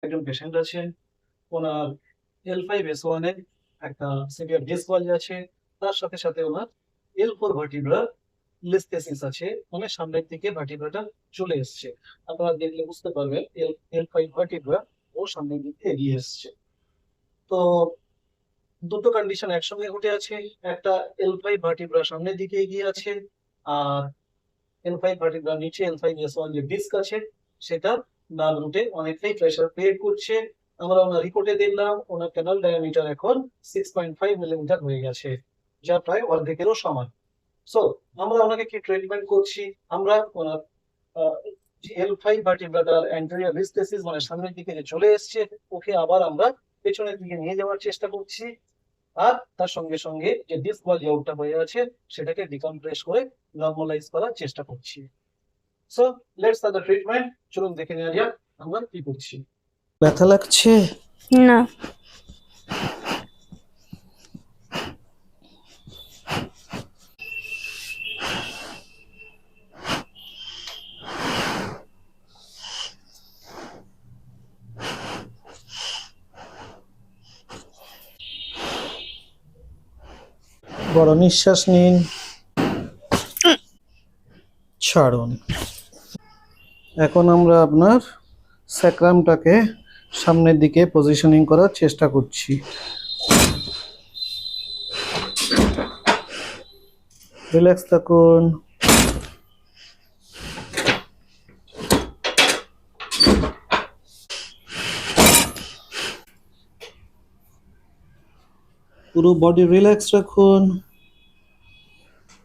একজন পেশেন্ট আছে, ওনার L5S1 এ একটা সিভিয়ার ডিস্ক বাল্জ আছে, তার সাথে সাথে ওনার L4 ভার্টিব্রাল লিস্থেসিস আছে, মানে সামনের দিকে ভার্টিব্রাটা চলে এসছে। আপনারা দেখলে বুঝতে পারবেন L5 ভার্টিব্রা ও সামনের দিকে এগিয়ে এসছে। তো দুটো কন্ডিশন একসঙ্গে ঘটে আছে, একটা L5 ভার্টিব্রা সামনের দিকে এগিয়ে আছে, আর L5 ভার্টিব্রা নিচে L5S1 যে ডিস্ক আছে সেটা নার্ভ রুটে অনেকটাই প্রেসার ক্রিয়েট করছে। আমরা ওনার রিপোর্টে দেখলাম ওনার ক্যানাল ডায়ামিটার এখন 6.5 মিলিমিটার হয়ে গেছে, যা প্রায় অর্ধেকেরও সমান। সো আমরা ওনাকে কি ট্রিটমেন্ট করছি, আমরা ওনার L5 ভার্টিব্রাটার অ্যান্টেরিয়র লিস্থেসিস মানে সামনের দিকে যে চলে এসছে, ওকে আবার আমরা পেছনের দিকে নিয়ে যাওয়ার চেষ্টা করছি, আর তার সঙ্গে সঙ্গে যে ডিস্ক বা লেআউটটা হয়ে আছে সেটাকে ডিকম্প্রেস করে নর্মালাইজ করার চেষ্টা করছি। So let's start the treatment. চলুন দেখে নেওয়া যাক আমরা কি করছি। ব্যথা লাগছে? না। বড় নিঃশ্বাস নিন, ছাড়ুন। এখন আমরা আপনার স্যাক্রামটাকে সামনের দিকে পজিশনিং করার চেষ্টা করছি। রিল্যাক্স থাকুন। পুরো বডি রিল্যাক্স রাখুন,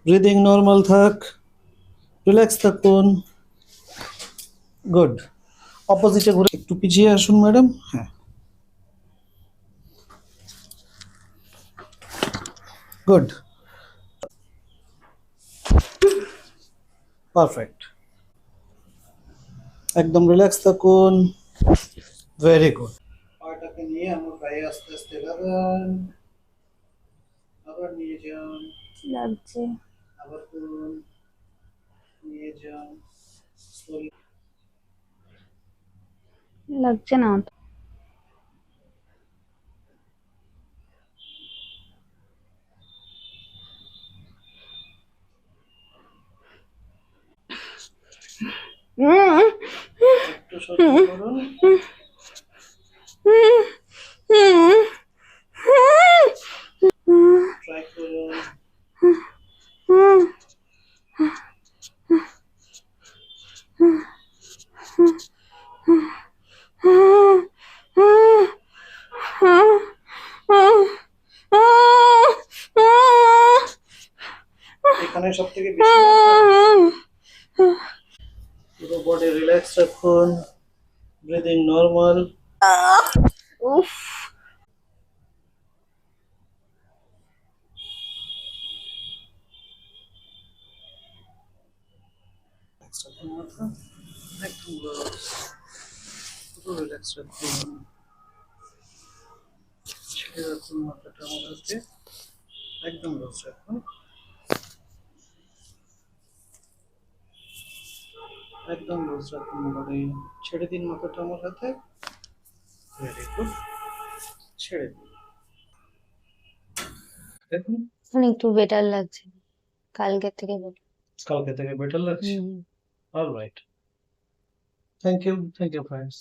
ব্রিদিং নর্মাল থাক, রিল্যাক্স থাকুন। গুড। অপোজিটে ঘুরে একটু পিছিয়ে আসুন ম্যাডাম। হ্যাঁ, গুড, পারফেক্ট। একদম রিল্যাক্স থাকুন, ভেরি গুড। পাটাকে নিয়ে আমার পায়ে আস্তে আস্তে লাগান, আবার নিয়ে যান, লাগছে। আবার করুন, নিয়ে যান, স্লোলি। লাগছে না তো। একটু সহ্য করুন। ট্রাই করুন। এখানে সব থেকে বেশি পুরো বডি রিল্যাক্স রাখুন, ব্রিদিং নরমাল। উফ। একদম পুরো রিল্যাক্স রাখুন, ছেড়ে রাখুন মাথাটা আমার হাতে, একদম লস রাখুন, একদম লস রাখুন বডি। ছেড়ে দিন মাথাটা আমার হাতে, ভেরি গুড, ছেড়ে দিন। দেখুন একটু বেটার লাগছে কালকে থেকে। কালকে থেকে বেটার লাগছে। Alright, thank you friends.